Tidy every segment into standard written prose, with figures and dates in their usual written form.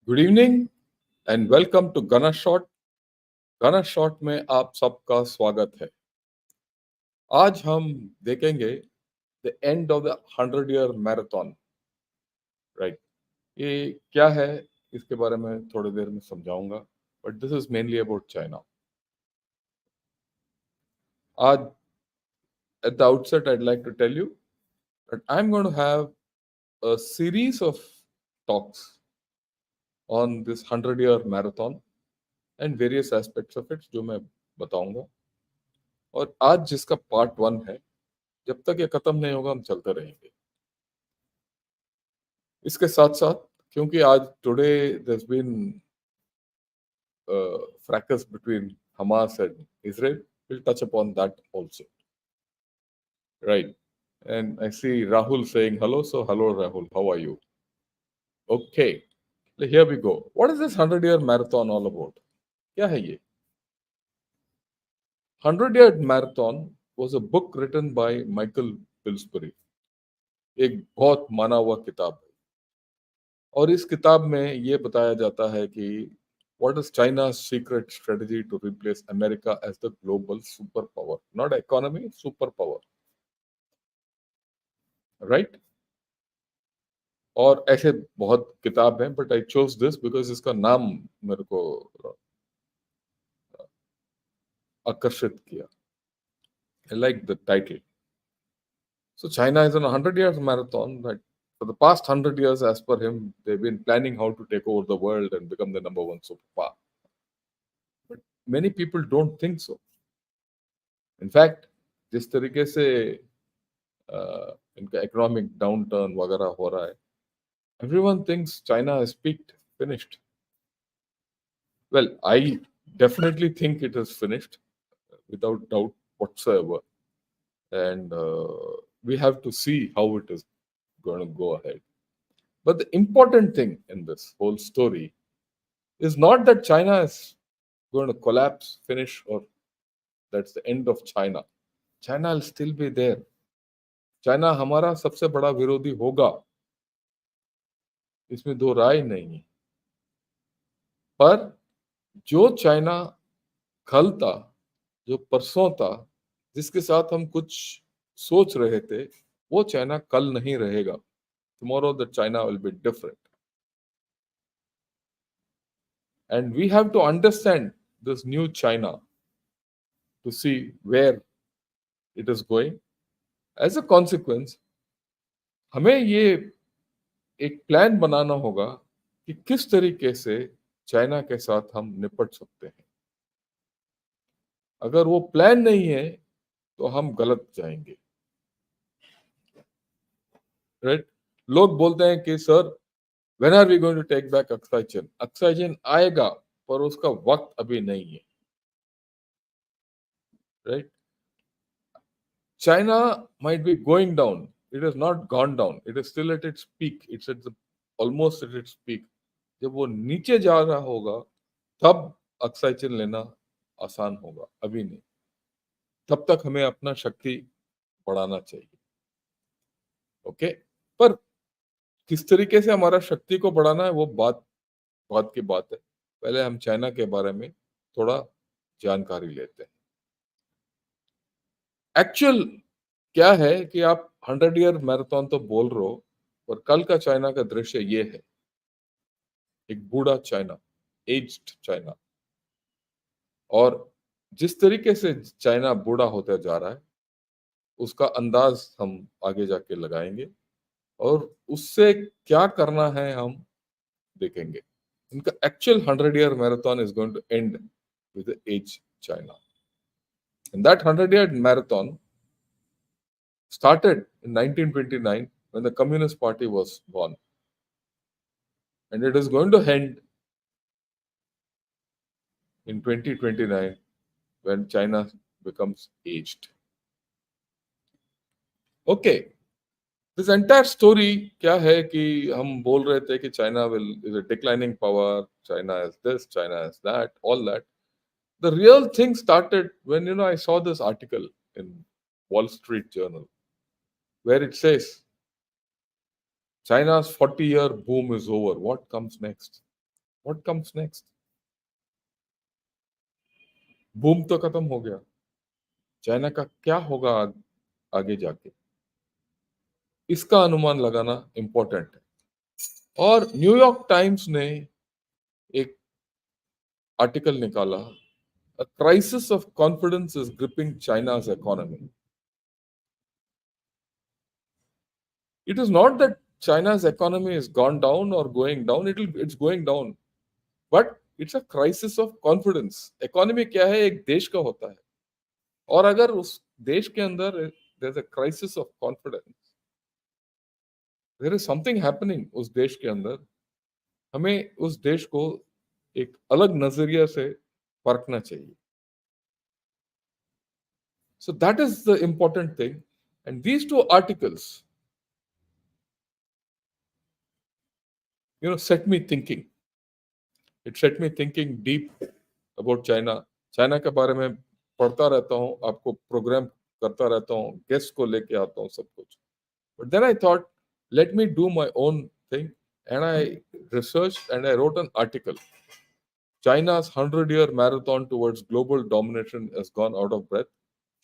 Good evening and welcome to Gana shot. Gana shot में आप सबका स्वागत है। आज हम देखेंगे the end of the 100 year marathon. Right, ये क्या है इसके बारे में थोड़ी देर में समझाऊंगा, but this is mainly about China. आज at the outset I'd like to tell you that I'm going to have a series of talks on this 100 year marathon and various aspects of it जो मैं बताऊंगा। और आज जिसका part one है, जब तक ये खत्म नहीं होगा हम चलते रहेंगे। इसके साथ साथ क्योंकि आज today there's been fracas between Hamas and Israel, we'll touch upon that also. Right. And I see Rahul saying hello. So hello Rahul, how are you? Okay. Here we go. What is this 100 year marathon all about? क्या है ये? 100 year marathon was a book written by Michael Pillsbury. एक बहुत माना हुआ किताब है। और इस किताब में ये बताया जाता है कि what is China's secret strategy to replace America as the global superpower? Not economy, superpower. Right? और ऐसे बहुत किताब हैं, but I chose this because इसका नाम मेरे को आकर्षित किया। I like the title. So China is on a 100 years marathon that for the past 100 years, as per him, they've been planning how to take over the world and become the number one superpower. But many people don't think so. In fact, जिस तरीके से इनका economic down turn वगैरह हो रहा है, everyone thinks China has peaked, finished. Well, I definitely think it is finished without doubt whatsoever. And we have to see how it is going to go ahead. But the important thing in this whole story is not that China is going to collapse, finish, or that's the end of China. China will still be there. China हमारा सबसे बड़ा विरोधी होगा, इसमें दो राय नहीं है। पर जो चाइना कल था, जो परसों था, जिसके साथ हम कुछ सोच रहे थे, वो चाइना कल नहीं रहेगा। Tomorrow the China will be different. And we have to understand this new China to see where it is going. As a consequence, हमें ये एक प्लान बनाना होगा कि किस तरीके से चाइना के साथ हम निपट सकते हैं। अगर वो प्लान नहीं है तो हम गलत जाएंगे। राइट? लोग बोलते हैं कि sir, when are we going to take back Aksai Chin? Aksai Chin आएगा, पर उसका वक्त अभी नहीं है। Right? China might be going down. It has not gone down. It is still at its peak. It's at the almost at its peak. जब वो नीचे जा रहा होगा, तब अक्साई चीन लेना आसान होगा, अभी नहीं। तब तक हमें अपना शक्ति बढ़ाना चाहिए। ओके? पर किस तरीके से हमारा शक्ति को बढ़ाना है, वो बात बात की बात है। पहले हम चाइना के बारे में थोड़ा जानकारी लेते हैं। एक्चुअल क्या है कि आप 100 ईयर मैराथन तो बोल रहे हो, पर कल का चाइना का दृश्य ये है। एक बूढ़ा चाइना, एज्ड चाइना। और जिस तरीके से चाइना बूढ़ा होता जा रहा है, उसका अंदाज हम आगे जाके लगाएंगे और उससे क्या करना है हम देखेंगे। इनका actual 100 year marathon is going to end with as China. And that 100 year marathon started in 1929 when the Communist Party was born. And it is going to end in 2029 when China becomes aged. Okay, this entire story क्या है कि हम बोल रहे थे कि China is a declining power, China is this, China is that, all that. The real thing started when I saw this article in Wall Street Journal where it says China's 40-year boom is over. What comes next? What comes next? Boom तो खत्म हो गया, China का क्या होगा आगे जाके, इसका अनुमान लगाना इंपॉर्टेंट है। और न्यूयॉर्क टाइम्स ने एक आर्टिकल निकाला, a crisis of confidence is gripping China's economy. It is not that China's economy has gone down or going down, it's going down, but it's a crisis of confidence. Economy क्या है, एक देश का होता है, और अगर उस देश के अंदर there's a crisis of confidence, there is something happening उस देश के अंदर, हमें उस देश को एक अलग नजरिया से परखना चाहिए. So that is the important thing. And these two articles, set me thinking. It set me thinking deep about China. China के बारे में पढ़ता रहता हूँ, आपको प्रोग्राम करता रहता हूँ, गेस्ट को लेके आता हूँ, सब कुछ. But then I thought, let me do my own thing, and I researched and I wrote an article. China's 100-year marathon towards global domination has gone out of breath.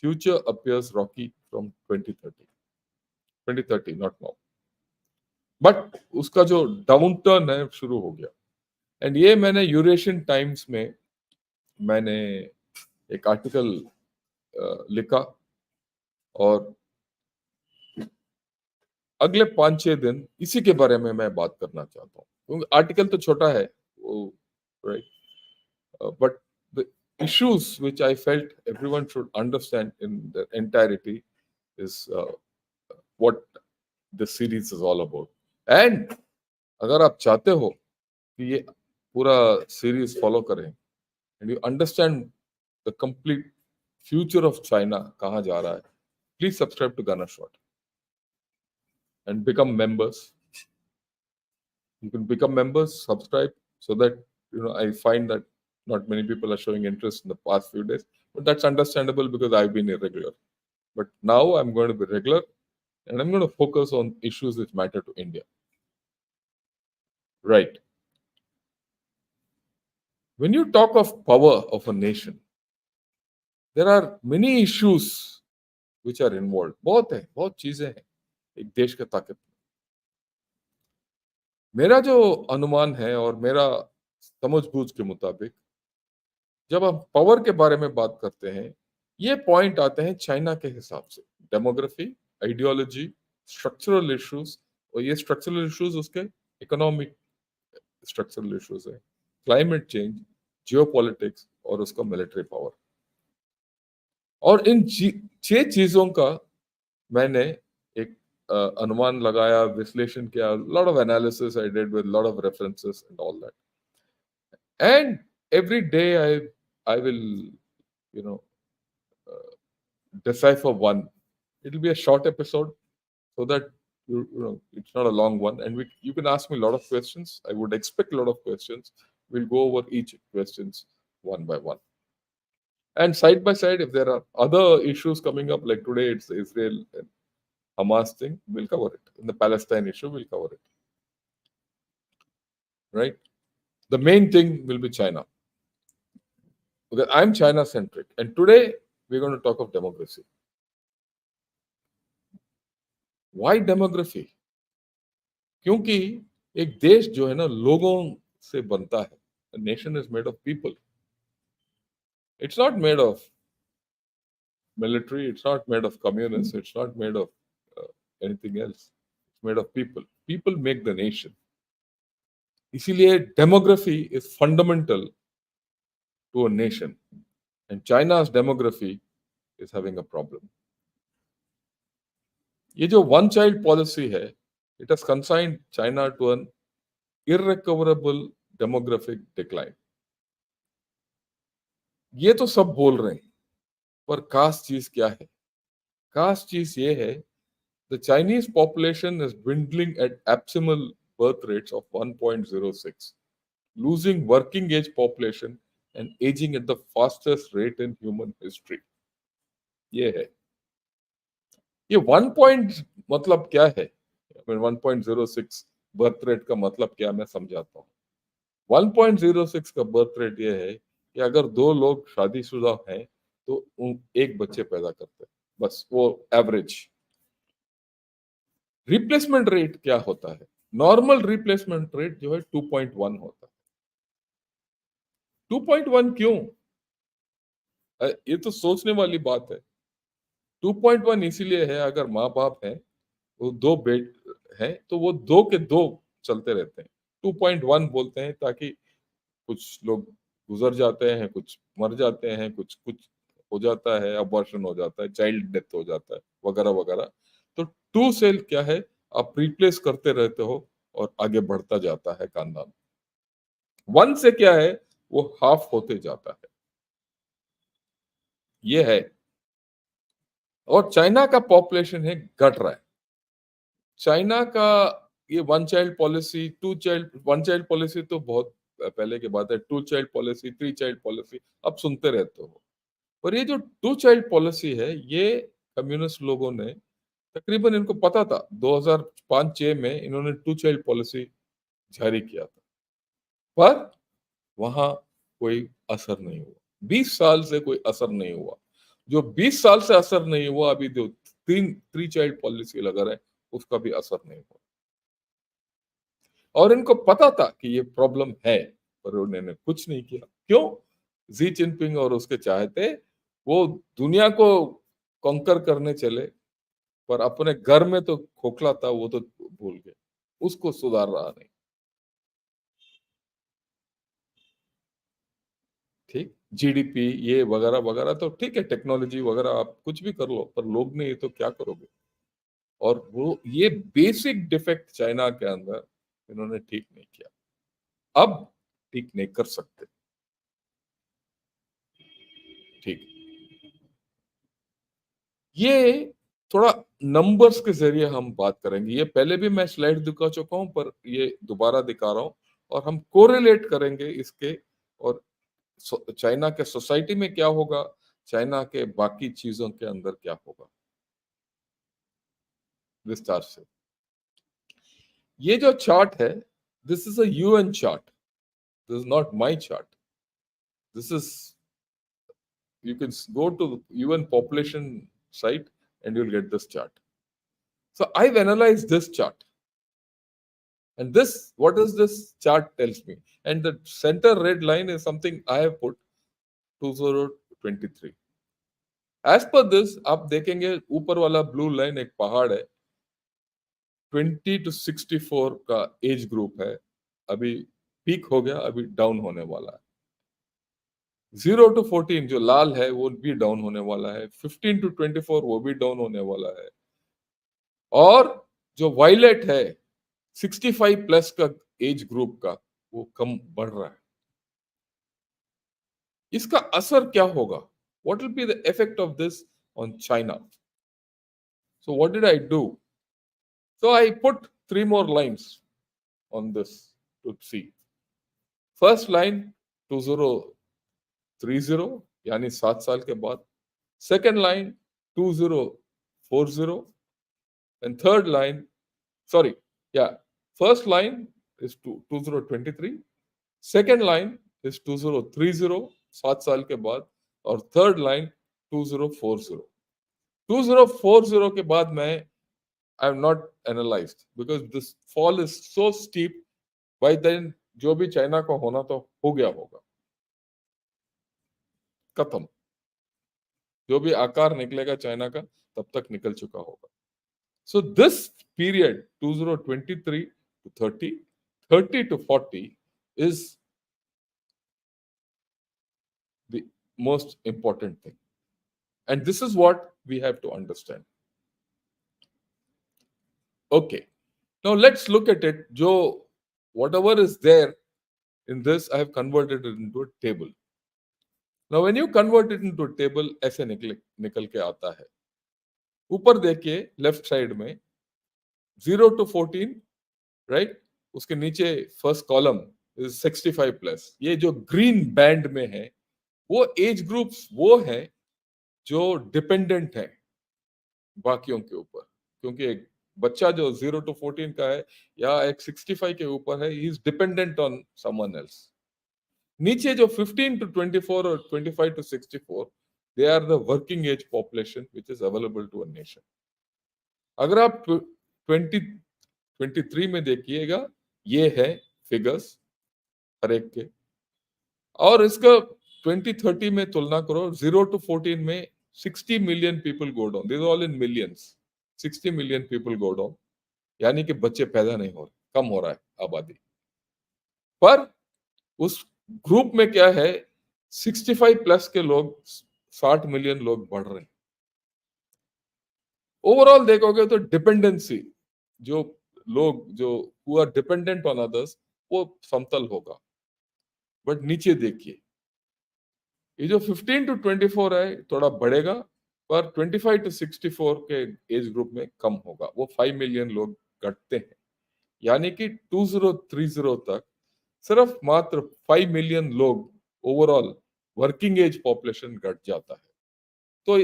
Future appears rocky from 2030. 2030, not now. But उसका जो down turn है शुरू हो गया. And ये मैंने Eurasian times में मैंने एक आर्टिकल लिखा, और अगले 5-6 दिन इसी के बारे में मैं बात करना चाहता हूँ, क्योंकि आर्टिकल तो छोटा है वो, right, but the issues which I felt everyone should understand in the entirety is what this series is all about. And अगर आप चाहते हो कि ये पूरा सीरीज फॉलो करें and you understand the complete future of China कहाँ जा रहा है, प्लीज सब्सक्राइब टू गाना shot and become members. You can become members, subscribe, so that I find that not many people are showing interest in the past few days, but that's understandable because I've been irregular. But now I'm going to be regular, and I'm going to focus on issues which matter to India. Right. When you talk of power of a nation, there are many issues which are involved. बहुत चीजें हैं एक देश के ताकत. मेरा जो अनुमान है और मेरा समझबूझ के मुताबिक, जब हम पावर के बारे में बात करते हैं, ये पॉइंट आते हैं चाइना के हिसाब से. डेमोग्राफी, आइडियोलॉजी, स्ट्रक्चरल इश्यूज, और ये स्ट्रक्चरल इश्यूज उसके इकोनॉमिक स्ट्रक्चरल इश्यूज है, क्लाइमेट चेंज, जियोपॉलिटिक्स और उसका मिलिट्री पावर. और इन 6 चीजों का मैंने एक अनुमान लगाया, विश्लेषण किया, lot of analysis I did with lot of references and all that. And every day I will, decipher one. It'll be a short episode, so that it's not a long one. And you can ask me a lot of questions. I would expect a lot of questions. We'll go over each questions one by one. And side by side, if there are other issues coming up, like today it's the Israel and Hamas thing, we'll cover it. In the Palestine issue, we'll cover it. Right? The main thing will be China. Because I'm China centric, and today we're going to talk of demography. Why demography? क्योंकि एक देश जो है ना लोगों से बनता है. A nation is made of people. It's not made of military. It's not made of communists. It's not made of anything else. It's made of people. People make the nation. इसीलिए demography is fundamental to a nation, and China's demography is having a problem. ये जो one child policy है, it has consigned China to an irrecoverable demographic decline. ये तो सब बोल रहे हैं, पर खास चीज क्या है? खास चीज ये है, the Chinese population is dwindling at abysmal birth rates of 1.06, losing working age population and aging at the fastest rate in human history. ये है. ये 1 पॉइंट मतलब क्या है? 1.06 बर्थ रेट का मतलब क्या, मैं समझाता हूँ. 1.06 का बर्थ रेट ये है कि अगर दो लोग शादीशुदा हैं तो एक बच्चे पैदा करते हैं, बस वो एवरेज। रिप्लेसमेंट रेट क्या होता है? नॉर्मल रिप्लेसमेंट रेट जो है 2.1 होता है। 2.1 क्यों? ये तो सोचने वाली बात है। 2.1 इसीलिए है, अगर माँ बाप है, वो दो बेट हैं, तो वो दो के दो चलते रहते हैं। 2.1 बोलते हैं ताकि कुछ लोग गुजर जाते हैं, कुछ मर जाते हैं, कुछ कुछ हो जाता है, अबॉर्शन हो जाता है, चाइल्ड डेथ हो जाता है, वगैरह वगैरह। तो 2 से क्या है, आप रिप्लेस करते रहते हो और आगे बढ़ता जाता है खानदान। 1 से क्या है, वो हाफ होते जाता है। ये है। और चाइना का पॉपुलेशन है घट रहा है। चाइना का ये one child policy, two child, one child policy तो बहुत पहले की बात है। Two child policy, three child policy अब सुनते रहते हो। पर ये जो टू चाइल्ड पॉलिसी है, ये कम्युनिस्ट लोगों ने तकरीबन, इनको पता था 2005-6 में इन्होंने टू चाइल्ड पॉलिसी जारी किया था, पर वहां कोई असर नहीं हुआ। 20 साल से कोई असर नहीं हुआ। जो 20 साल से असर नहीं हुआ, अभी जो तीन थ्री चाइल्ड पॉलिसी लगा रहे, उसका भी असर नहीं हुआ। और इनको पता था कि ये प्रॉब्लम है, पर उन्होंने कुछ नहीं किया। क्यों? जी जिनपिंग और उसके चाहते, वो दुनिया को कॉन्कर करने चले, पर अपने घर में तो खोखला था, वो तो भूल गए, उसको सुधार रहा नहीं। ठीक, जीडीपी ये वगैरह वगैरह तो ठीक है, टेक्नोलॉजी वगैरह आप कुछ भी कर लो, पर लोग ने ये तो क्या करोगे? और वो ये बेसिक डिफेक्ट चाइना के अंदर इन्होंने ठीक नहीं किया, अब ठीक नहीं कर सकते। ठीक, ये थोड़ा नंबर्स के जरिए हम बात करेंगे। ये पहले भी मैं स्लाइड दिखा चुका हूं, पर ये दोबारा दिखा रहा हूं, और हम कोरिलेट करेंगे इसके, और चाइना के सोसाइटी में क्या होगा, चाइना के बाकी चीजों के अंदर क्या होगा, विस्तार से। ये जो चार्ट है, this is a UN chart, this is not my chart. This is, you can go to the UN population site and you'll get this chart. So I've analyzed this chart, and this, what does this chart tells me? And the center red line is something I have put 2023. As per this, आप देखेंगे ऊपर वाला blue line एक पहाड़ है, 20 to 64 का age group है, अभी पीक हो गया, अभी डाउन होने वाला है। 0 to 14 जो लाल है वो भी डाउन होने वाला है, 15 to 24 वो भी डाउन होने वाला है, और जो वायलेट है 65 प्लस का एज ग्रुप का, वो कम बढ़ रहा है। इसका असर क्या होगा? What will be the effect of this on China? So what did I do? So I put three more lines on this to see. First line 2030, यानी 7 साल के बाद। Second line 2040, and third line, sorry, yeah, first line is 2023, second line is 2030, 7 साल के बाद, और third line 2040। 2040 के बाद मैं, I am not analysed because this fall is so steep. By then जो भी चाइना का होना तो हो गया होगा, खत्म। जो भी आकार निकलेगा चाइना का, तब तक निकल चुका होगा। So this period 2023 to 30, 30 to 40 is the most important thing. And this is what we have to understand. Okay. Now let's look at it. Jo, whatever is there in this, I have converted it into a table. Now when you convert it into a table, ऐसे निकल के आता है। ऊपर देखिए left side में 0 to 14, right? उसके नीचे फर्स्ट कॉलम इज 65 प्लस। ये जो ग्रीन बैंड में है, वो एज ग्रुप्स वो है जो डिपेंडेंट है बाकियों के ऊपर, क्योंकि बच्चा जो 0 to 14 का है या एक 65 के ऊपर है, he is dependent on someone else. नीचे जो 15 to 24 और 25 to 64, they are the working age population which is available to a nation. अगर आप 2023 में देखिएगा, ये है फिगर्स हर एक के, और इसका 2030 में तुलना करो, 0 to 14 में 60 million people go down, this all in millions, 60 million people go down, यानी कि बच्चे पैदा नहीं हो रहे, कम हो रहा है आबादी। पर उस ग्रुप में क्या है, 65 प्लस के लोग, 60 मिलियन लोग बढ़ रहे हैं। ओवरऑल देखोगे तो डिपेंडेंसी, जो लोग जो who are dependent on others, वो समतल होगा। बट नीचे देखिए, ये जो 15 to 24 है थोड़ा बढ़ेगा, पर 25 to 64 के एज ग्रुप में कम होगा, वो 5 मिलियन लोग घटते हैं। यानी कि 2030 तक सिर्फ मात्र 5 मिलियन लोग ओवरऑल वर्किंग एज पॉपुलेशन घट जाता है। तो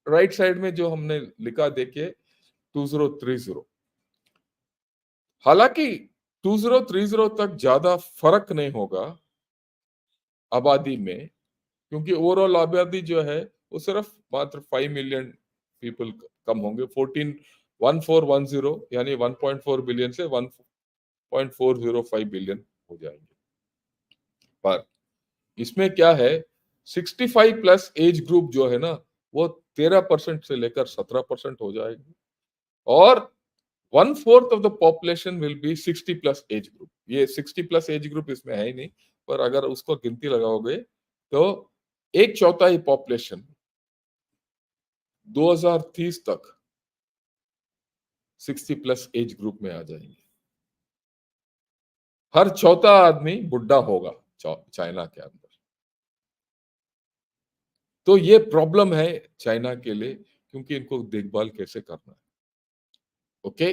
राइट साइड में जो हमने लिखा देखिए 2030, हालांकि 2030 तक ज्यादा फर्क नहीं होगा आबादी में, क्योंकि ओवरऑल आबादी जो है वो सिर्फ मात्र 5 मिलियन पीपल कम होंगे, 14 यानी 1.4 बिलियन से 1.405 बिलियन हो जाएंगे। पर इसमें क्या है, 65 प्लस एज ग्रुप जो है ना, वो 13% से लेकर 17% हो जाएगी, और 1/4 of the population will be 60 plus age group. ये 60 प्लस एज ग्रुप इसमें है ही नहीं, पर अगर उसको गिनती लगाओगे तो एक चौथाई पॉपुलेशन 2030 तक 60 प्लस एज ग्रुप में आ जाएंगे। हर चौथा आदमी बुढ़ा होगा चाइना के अंदर। तो ये प्रॉब्लम है चाइना के लिए, क्योंकि इनको देखभाल कैसे करना है। ओके,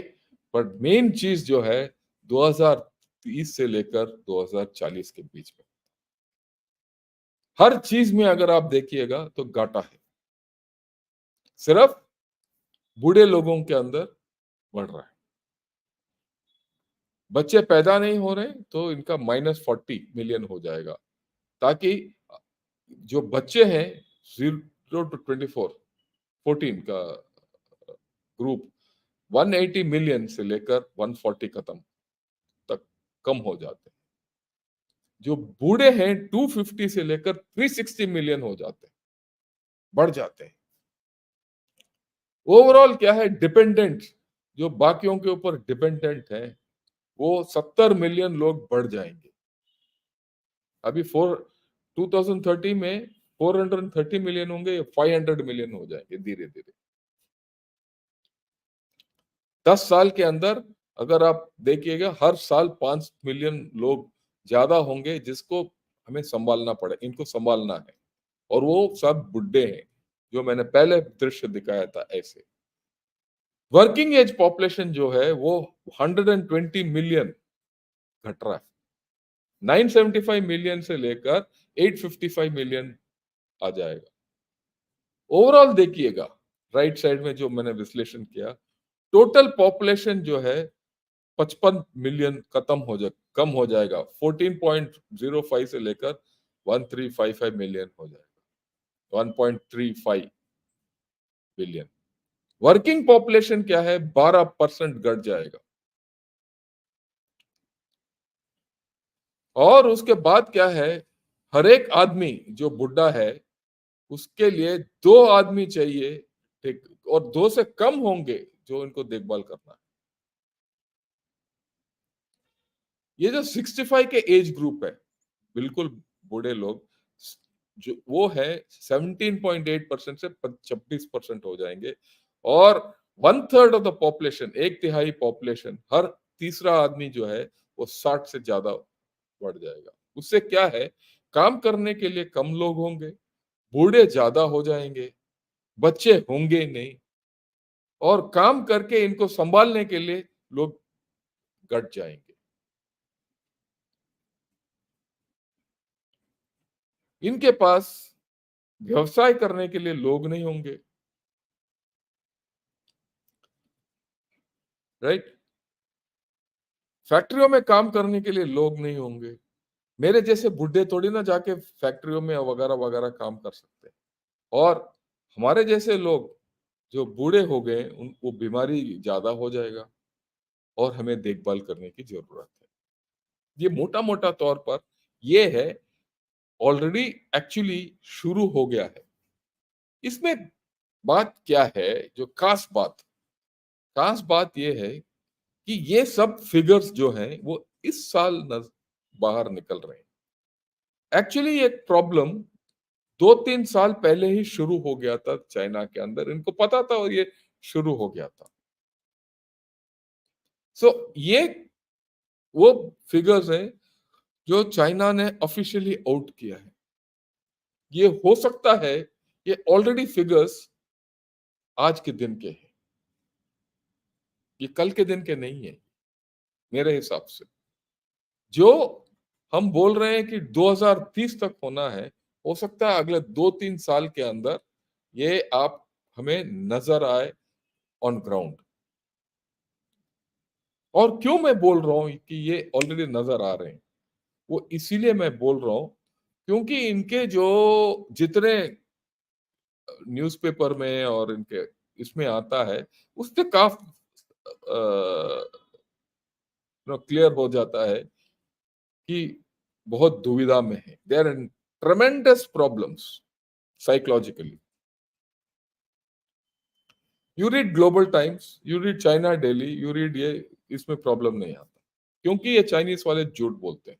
बट मेन चीज जो है 2030 से लेकर 2040 के बीच में हर चीज में अगर आप देखिएगा तो घाटा है, सिर्फ बूढ़े लोगों के अंदर बढ़ रहा है। बच्चे पैदा नहीं हो रहे तो इनका -40 मिलियन हो जाएगा, ताकि जो बच्चे हैं 0 to 14 का ग्रुप 180 मिलियन से लेकर 140 खत्म तक कम हो जाते हैं। जो बूढ़े हैं 250 से लेकर 360 मिलियन हो जाते हैं, बढ़ जाते हैं। ओवरऑल क्या है, डिपेंडेंट, जो बाकियों के ऊपर डिपेंडेंट है, वो 70 मिलियन लोग बढ़ जाएंगे। अभी 2030 में 430 मिलियन होंगे, 500 मिलियन हो जाएंगे धीरे धीरे। 10 साल के अंदर अगर आप देखिएगा, हर साल 5 मिलियन लोग ज्यादा होंगे, जिसको हमें संभालना पड़े, इनको संभालना है, और वो सब बुढ़े हैं, जो मैंने पहले दृश्य दिखाया था ऐसे। वर्किंग एज पॉपुलेशन जो है वो 120 मिलियन घट रहा है, 975 मिलियन से लेकर 855 मिलियन आ जाएगा। ओवरऑल देखिएगा राइट साइड में जो मैंने विश्लेषण किया, टोटल पॉपुलेशन जो है 55 मिलियन कम हो जाएगा, 14.05 से लेकर 1355 मिलियन हो जाएगा, 1.35 बिलियन। वर्किंग पॉपुलेशन क्या है, 12% घट जाएगा। और उसके बाद क्या है, हर एक आदमी जो बुढ़ा है उसके लिए 2 आदमी चाहिए, ठीक, और 2 से कम होंगे जो इनको देखभाल करना है। ये जो 65 के एज ग्रुप है, बिल्कुल बूढ़े लोग, जो वो है 17.8% से 26% हो जाएंगे, और 1/3 ऑफ द पॉपुलेशन, एक तिहाई पॉपुलेशन, हर तीसरा आदमी जो है वो 60 से ज्यादा बढ़ जाएगा। उससे क्या है, काम करने के लिए कम लोग होंगे, बूढ़े ज्यादा हो जाएंगे, बच्चे होंगे नहीं, और काम करके इनको संभालने के लिए लोग घट जाएंगे। इनके पास व्यवसाय करने के लिए लोग नहीं होंगे। राइट? फैक्ट्रियों में काम करने के लिए लोग नहीं होंगे। मेरे जैसे बुड्ढे थोड़ी ना जाके फैक्ट्रियों में वगैरह वगैरह काम कर सकते हैं। और हमारे जैसे लोग जो बूढ़े हो गए उन वो बीमारी ज्यादा हो जाएगा और हमें देखभाल करने की जरूरत है। ये मोटा मोटा तौर पर ये है, ऑलरेडी एक्चुअली शुरू हो गया है। इसमें बात क्या है, जो खास बात ये है कि ये सब फिगर्स जो हैं वो इस साल बाहर निकल रहे हैं। एक्चुअली एक प्रॉब्लम 2-3 साल पहले ही शुरू हो गया था चाइना के अंदर, इनको पता था और ये शुरू हो गया था। सो ये वो फिगर्स हैं जो चाइना ने ऑफिशियली आउट किया है। ये हो सकता है ये ऑलरेडी फिगर्स आज के दिन के हैं, ये कल के दिन के नहीं है मेरे हिसाब से। जो हम बोल रहे हैं कि 2030 तक होना है, हो सकता है अगले 2-3 साल के अंदर ये आप हमें नजर आए ऑन ग्राउंड। और क्यों मैं बोल रहा हूं कि ये ऑलरेडी नजर आ रहे हैं, वो इसीलिए मैं बोल रहा हूं क्योंकि इनके जो जितने न्यूज़पेपर में और इनके इसमें आता है उससे काफी क्लियर हो जाता है कि बहुत दुविधा में है, they are in tremendous problems psychologically. You read Global Times, you read China Daily, you read ये, इसमें प्रॉब्लम नहीं आता क्योंकि ये चाइनीज वाले झूठ बोलते हैं।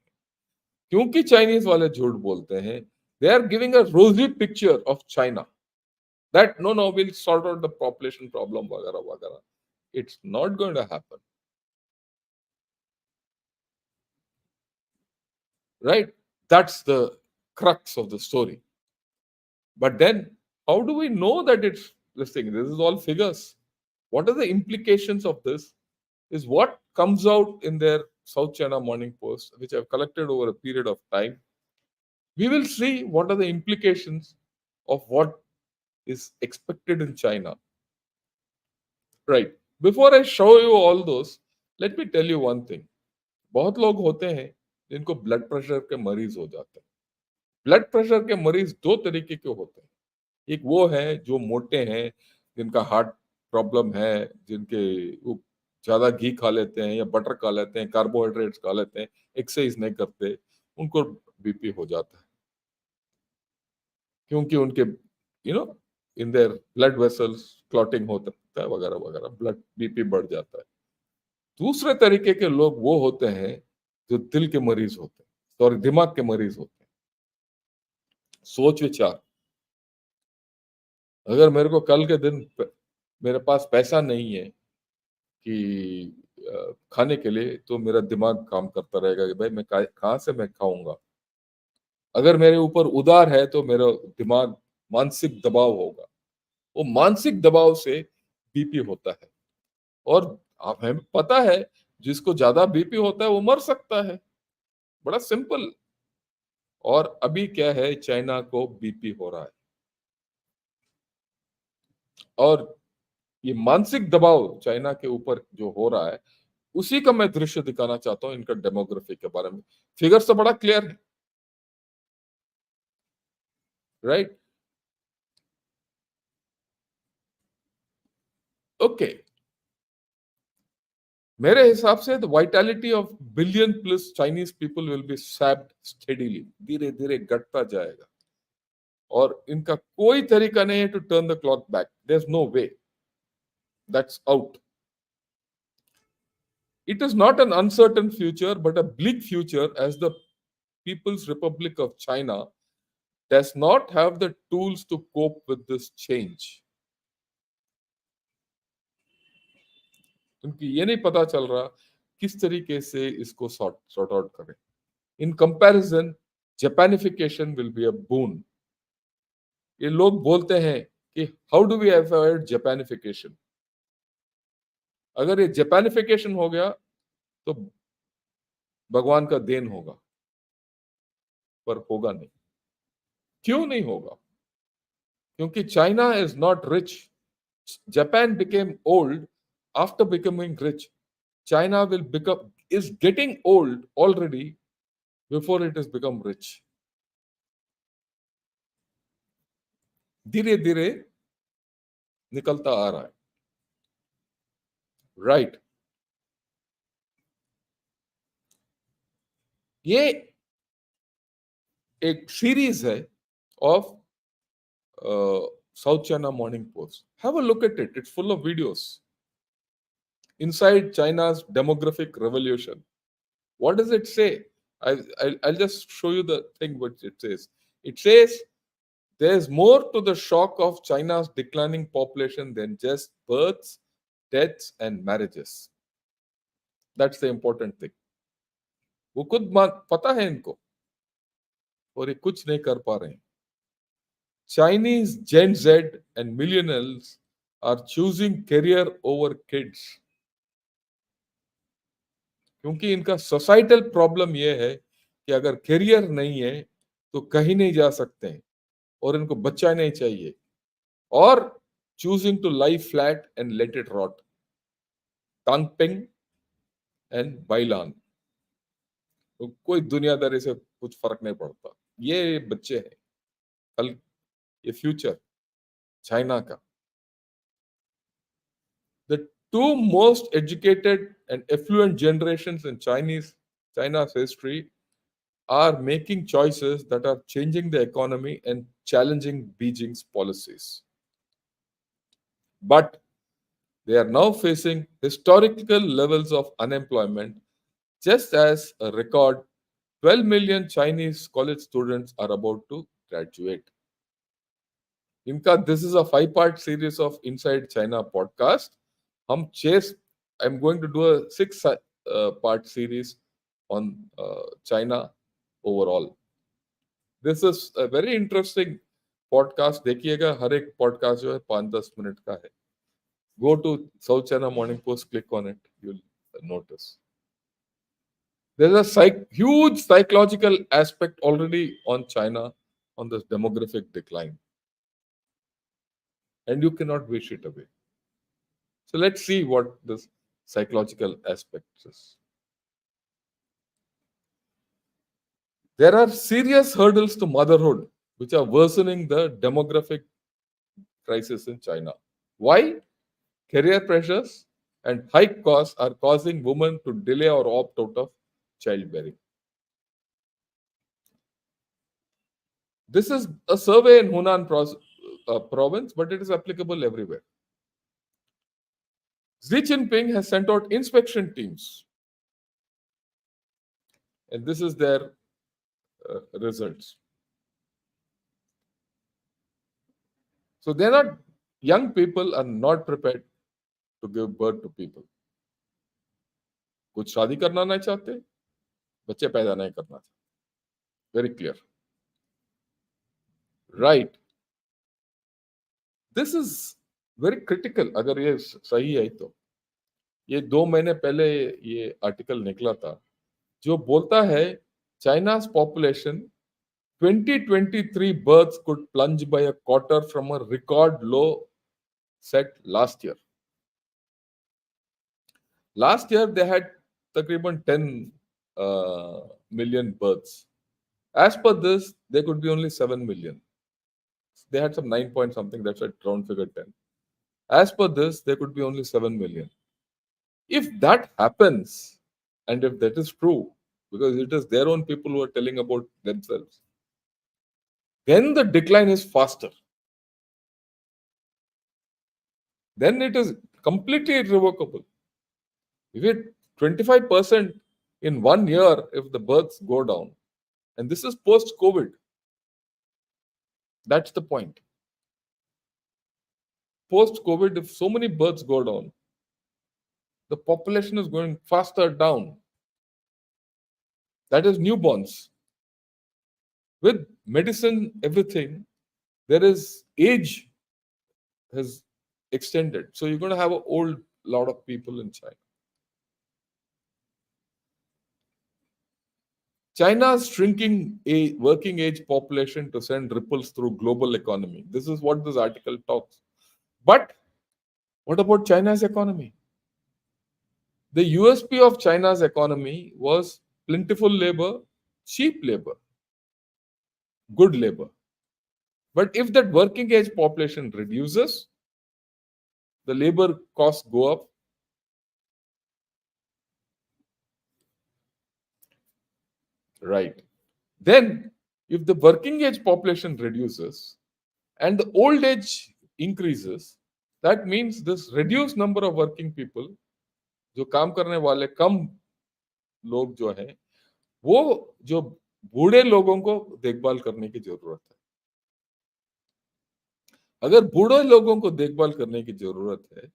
क्योंकि चाइनीज वाले झूठ बोलते हैं, they are giving a rosy picture of China that no no will sort out the population problem वगैरह वगैरह। It's not going to happen, right? That's the crux of the story. But then, how do we know that it's this thing? This is all figures. What are the implications of this? Is what comes out in their South China Morning Post, which I've collected over a period of time. We will see what are the implications of what is expected in China. Right. Before I show you all those, let me tell you one thing. बहुत लोग होते हैं जिनको blood pressure के मरीज हो जाते हैं। ब्लड प्रेशर के मरीज दो तरीके के होते हैं। एक वो है जो मोटे हैं, जिनका हार्ट प्रॉब्लम है, जिनके वो ज्यादा घी खा लेते हैं या बटर खा लेते हैं, कार्बोहाइड्रेट्स खा लेते हैं, एक्सरसाइज नहीं करते, उनको बीपी हो जाता है क्योंकि उनके in their blood vessels clotting होता है वगैरह वगैरह, ब्लड बीपी बढ़ जाता है। दूसरे तरीके के लोग वो होते हैं जो दिल के मरीज होते हैं, सॉरी दिमाग के मरीज होते हैं। सोच विचार, अगर मेरे को कल के दिन मेरे पास पैसा नहीं है कि खाने के लिए, तो मेरा दिमाग काम करता रहेगा कि भाई मैं कहाँ से मैं खाऊंगा। अगर मेरे ऊपर उधार है तो मेरा दिमाग मानसिक दबाव होगा, वो मानसिक दबाव से बीपी होता है। और आप हमें पता है जिसको ज्यादा बीपी होता है वो मर सकता है, बड़ा सिंपल। और अभी क्या है, चाइना को बीपी हो रहा है। और ये मानसिक दबाव चाइना के ऊपर जो हो रहा है, उसी का मैं दृश्य दिखाना चाहता हूँ इनका डेमोग्राफी के बारे में। फिगर तो बड़ा क्लियर है, राइट? ओके, मेरे हिसाब से the vitality of billion plus Chinese people will be sapped steadily, धीरे धीरे घटता जाएगा। और इनका कोई तरीका नहीं है to turn the clock back, there is no way, that's out. It is not an uncertain future but a bleak future, as the People's Republic of China does not have the tools to cope with this change. उनकी ये नहीं पता चल रहा किस तरीके से इसको सॉर्ट आउट करें। In comparison, Japanification will be a boon. ये लोग बोलते हैं कि how do we avoid Japanification. अगर ये जापानिफिकेशन हो गया तो भगवान का देन होगा, पर होगा नहीं। क्यों नहीं होगा? क्योंकि China is not rich, Japan became old After becoming rich, China will become is getting old already before it has become rich. धीरे धीरे निकलता आ रहा है. राइट. ये एक सीरीज है of south China morning post. Have a look at it. It's full of videos. Inside China's demographic revolution. What does it say? I'll just show you the thing which it says. It says there's more to the shock of China's declining population than just births, deaths, and marriages. That's the important thing. वो खुद पता है इनको और ये कुछ नहीं कर पा रहे हैं. Chinese Gen Z and millennials are choosing career over kids. क्योंकि इनका सोसाइटल प्रॉब्लम यह है कि अगर करियर नहीं है तो कहीं नहीं जा सकते हैं और इनको बच्चा नहीं चाहिए और choosing to live flat and let it rot. Tangping and bailan. तो कोई दुनियादारी से कुछ फर्क नहीं पड़ता. ये बच्चे हैं कल, ये फ्यूचर चाइना का. The two most educated and affluent generations in China's history are making choices that are changing the economy and challenging Beijing's policies. But they are now facing historical levels of unemployment, just as a record 12 million Chinese college students are about to graduate. This is a 5-part series of Inside China podcast. I'm going to do a 6-part series on China overall. This is a very interesting podcast. देखिएगा, हर एक podcast जो है 5-10 minute का है. Go to South China Morning Post, click on it. You'll notice. There's a huge psychological aspect already on China on this demographic decline. And you cannot wish it away. So let's see what this psychological aspect is. There are serious hurdles to motherhood which are worsening the demographic crisis in China. Why? Career pressures and high costs are causing women to delay or opt out of childbearing. This is a survey in Hunan province, but it is applicable everywhere. Xi Jinping has sent out inspection teams, and this is their results. So they're not, young people are not prepared to give birth to people. कुछ शादी करना नहीं चाहते, बच्चे पैदा नहीं करना चाहते. Very clear. Right. This is very critical. अगर ये सही है तो ये 2 महीने पहले ये आर्टिकल निकला था जो बोलता है China's population 2023 births could plunge by a quarter from a record low set last year. Last year they had takriban 10 million births. As per this, there could be only 7 million. They had some 9 point something, that's a round figure 10. As per this, there could be only 7 million. If that happens, and if that is true, because it is their own people who are telling about themselves, then the decline is faster. Then it is completely irrevocable. If it 25% in 1 year, if the births go down, and this is post-COVID, that's the point. Post-COVID, if so many births go down, the population is going faster down. That is newborns. With medicine, everything, there is age has extended. So you're going to have an old lot of people in China. China's shrinking working age population to send ripples through global economy. This is what this article talks. But what about China's economy? The USP of China's economy was plentiful labor, cheap labor, good labor. But if that working age population reduces, the labor costs go up. Right. Then, if the working age population reduces and the old age increases, that means this reduced number of working people, जो काम करने वाले कम लोग जो हैं, वो जो बूढ़े लोगों को देखभाल करने की जरूरत है. अगर बूढ़े लोगों को देखभाल करने की जरूरत है,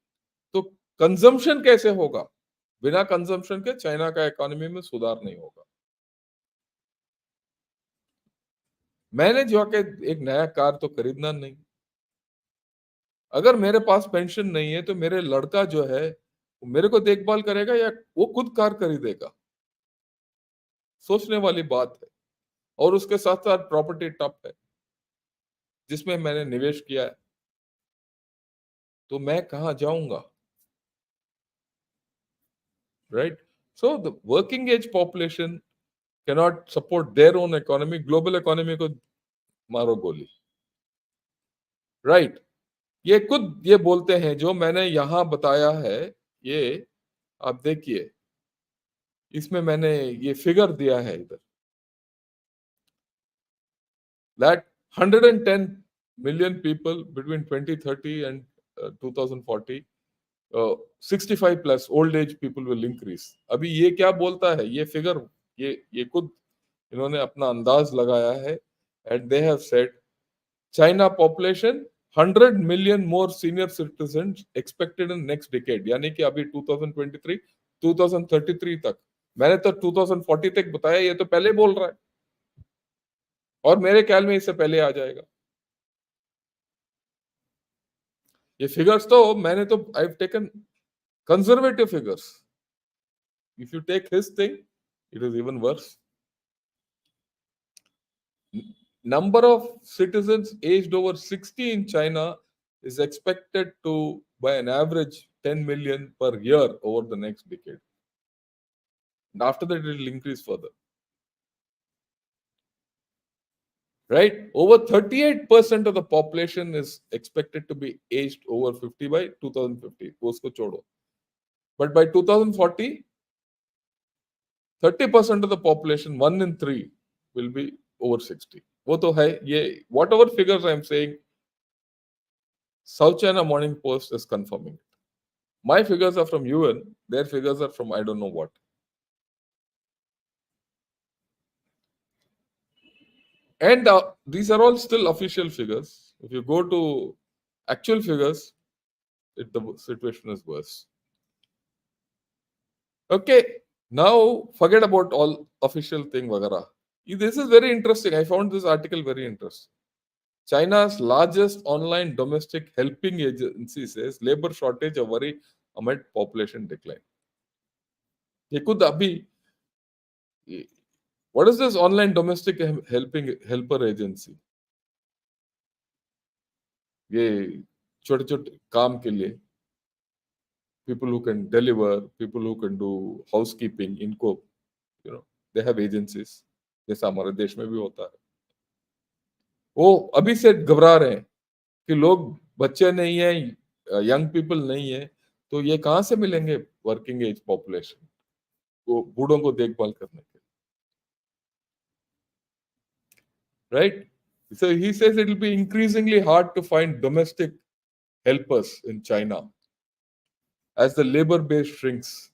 तो कंजम्पशन कैसे होगा? बिना कंजम्पशन के चाइना का इकोनॉमी में सुधार नहीं होगा. मैंने जो के एक नया कार तो खरीदना नहीं. अगर मेरे पास पेंशन नहीं है तो मेरे लड़का जो है वो मेरे को देखभाल करेगा या वो खुद कार खरीदेगा? सोचने वाली बात है. और उसके साथ साथ प्रॉपर्टी टप है जिसमें मैंने निवेश किया है, तो मैं कहाँ जाऊंगा? Right. So the working age population cannot support their own economy. Global economy को मारो गोली. राइट. ये खुद ये बोलते हैं जो मैंने यहां बताया है. ये आप देखिए, इसमें मैंने ये फिगर दिया है इधर, that 110 million people between 2030 and 2040, 65 plus old age people will increase. अभी ये क्या बोलता है ये फिगर? ये खुद इन्होंने अपना अंदाज लगाया है. and they have said China population 100 million more senior citizens expected in next decade. यानी कि अभी 2023 2033 तक. मैंने तो 2040 तक बताया, ये तो पहले बोल रहा है और मेरे ख्याल में इससे पहले आ जाएगा. ये फिगर्स तो मैंने तो I have taken conservative figures. If you take his thing, it is even worse. Number of citizens aged over 60 in China is expected to by an average 10 million per year over the next decade. And after that, it will increase further. Right? Over 38% of the population is expected to be aged over 50 by 2050. उसको छोड़ो. But by 2040, 30% of the population, 1 in 3, will be over 60. वो तो है. ये whatever figures I am saying, South China Morning Post is confirming. My figures are from UN, their figures are from I don't know what. And these are all still official figures. If you go to actual figures, the situation is worse. Okay, now forget about all official thing, vagara. This is very interesting. I found this article very interesting. China's largest online domestic helping agency says labor shortage a worry amid population decline. ये खुद अभी, what is this online domestic helper agency? ये छोटे छोटे काम के लिए, people who can deliver, people who can do housekeeping, इनको they have agencies, जैसा हमारे देश में भी होता है. वो अभी से घबरा रहे हैं कि लोग बच्चे नहीं है, यंग पीपल नहीं है, तो ये कहां से मिलेंगे वर्किंग एज पॉपुलेशन को बूढ़ों को देखभाल करने के. Right. So he says it will be increasingly hard to find domestic helpers in China as the labor base shrinks.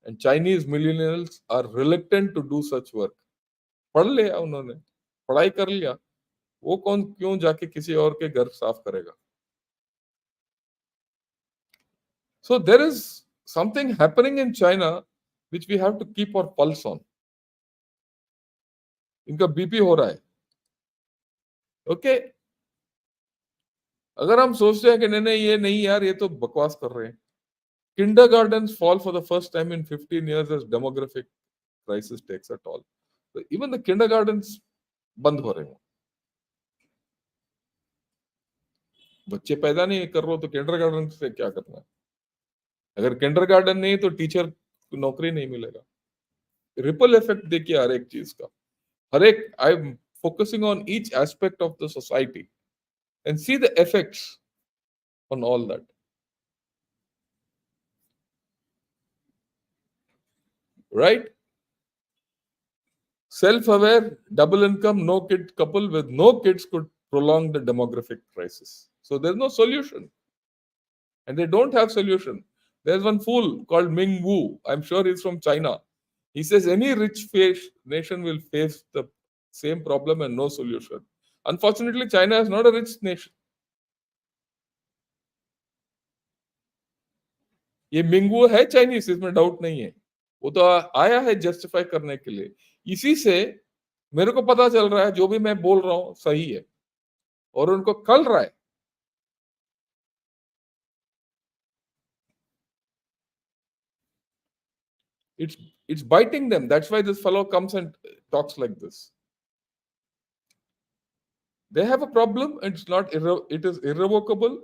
And Chinese millennials are reluctant to do such work. पढ़ लिया उन्होंने, पढ़ाई कर लिया, वो कौन क्यों जाके किसी और के घर साफ करेगा? So there is something happening in China which we have to keep our pulse on. इनका बीपी हो रहा है. ओके. अगर हम सोचते हैं कि नहीं नहीं ये नहीं यार, ये तो बकवास कर रहे हैं. Kindergartens fall for the first time in 15 years as demographic crisis takes a toll. So even the kindergartens बंद हो रहे हैं. बच्चे पैदा नहीं कर रहे हो तो किंडरगार्टन से क्या करना है? अगर किंडरगार्टन नहीं तो टीचर को नौकरी नहीं मिलेगा. रिपल इफेक्ट देखिए हर एक चीज का, हर एक. I am focusing on each aspect of the society and see the effects on all that. Right? Self-aware, double income, no kid couple with no kids could prolong the demographic crisis. So there's no solution, and they don't have solution. There's one fool called Ming Wu. I'm sure he's from China. He says any nation will face the same problem and no solution. Unfortunately, China is not a rich nation. ये मिंगू है Chinese, इसमें doubt नहीं है. वो तो आया है justify करने के लिए. इसी से मेरे को पता चल रहा है जो भी मैं बोल रहा हूं सही है, और उनको कल रहा है. it's it's biting them. That's why this fellow comes and talks like this. They have a problem, and it is irrevocable.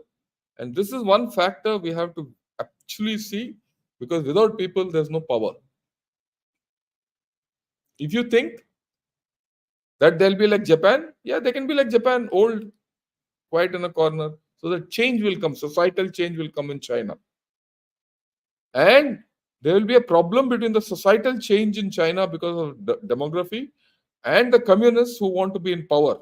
And this is one factor we have to actually see, because without people there's no power. If you think that they'll be like Japan, yeah, they can be like Japan, old, quiet in a corner. So the change will come, societal change will come in China. And there will be a problem between the societal change in China because of demography and the communists who want to be in power,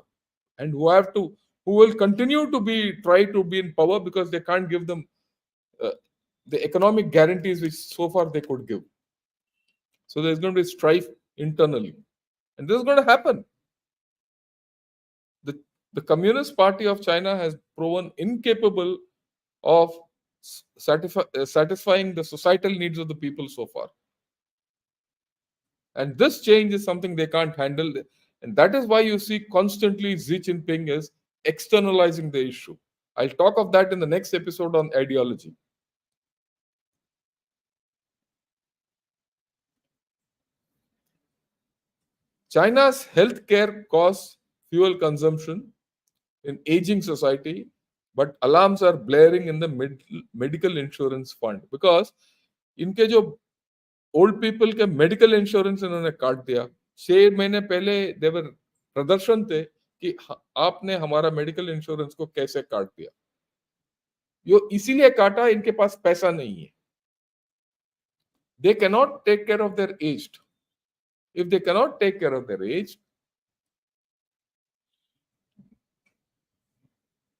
and who will continue to try to be in power because they can't give them uh, the economic guarantees which so far they could give. So there's going to be strife internally, and this is going to happen. The Communist Party of China has proven incapable of satisfying the societal needs of the people so far. And this change is something they can't handle. And that is why you see constantly Xi Jinping is externalizing the issue. I'll talk of that in the next episode on ideology. China's healthcare costs fuel consumption in aging society, but alarms are blaring in the medical insurance fund, because इनके जो old people के medical insurance इन्होंने काट दिया. 6 महीने पहले देवर प्रदर्शन थे कि आपने हमारा मेडिकल इंश्योरेंस को कैसे काट दिया. यो इसीलिए काटा, इनके पास पैसा नहीं है. They cannot take care of their aged. If they cannot take care of their aged,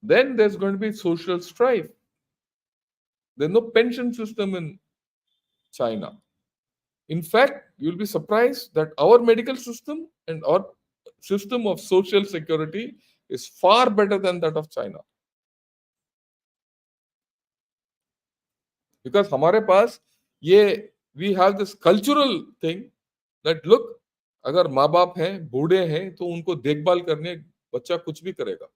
then there's going to be social strife. There's no pension system in China. In fact, you'll be surprised that our medical system and our system of social security is far better than that of China. Because हमारे पास ये we have this cultural thing that look, अगर माँ बाप हैं, बूढ़े हैं, तो उनको देखभाल करने बच्चा कुछ भी करेगा.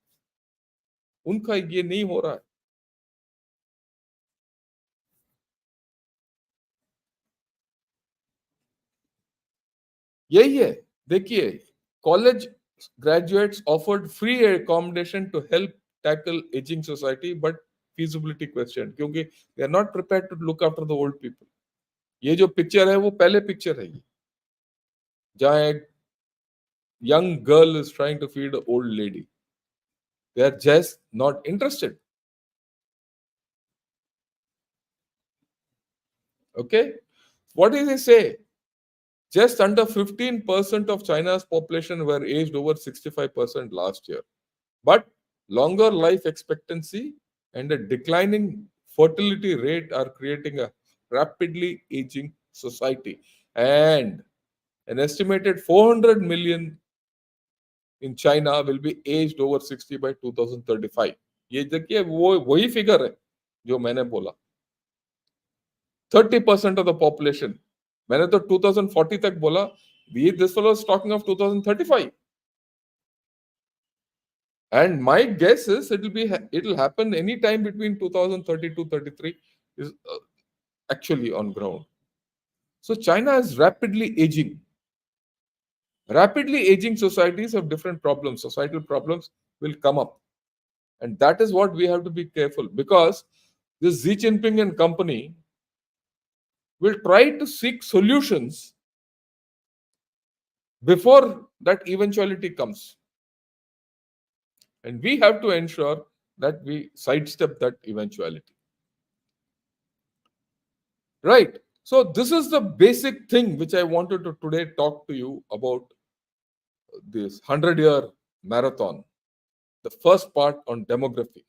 उनका ये नहीं हो रहा है. यही है. देखिए, college graduates offered free accommodation to help tackle aging society, but feasibility question, क्योंकि they are not prepared to look after the old people. ये जो पिक्चर है वो पहले पिक्चर है, ये जहाँ एक young girl is trying to feed an old lady. They are just not interested. Okay, what did they say? Just under 15% of China's population were aged over 65% last year. But longer life expectancy and a declining fertility rate are creating a rapidly aging society. And an estimated 400 million in China will be aged over 60 by 2035. ये देखिए वो वही figure है जो मैंने बोला. 30% of the population. मैंने तो 2040 तक बोला. This fellow is talking of 2035. And my guess is it'll happen anytime between 2032 33 is actually on ground. So China is rapidly aging. Rapidly aging societies have different problems. Societal problems will come up. And that is what we have to be careful, because this Xi Jinping and company, will try to seek solutions before that eventuality comes. And we have to ensure that we sidestep that eventuality. Right. So, this is the basic thing which I wanted to today talk to you about this 100-year marathon, the first part on demography.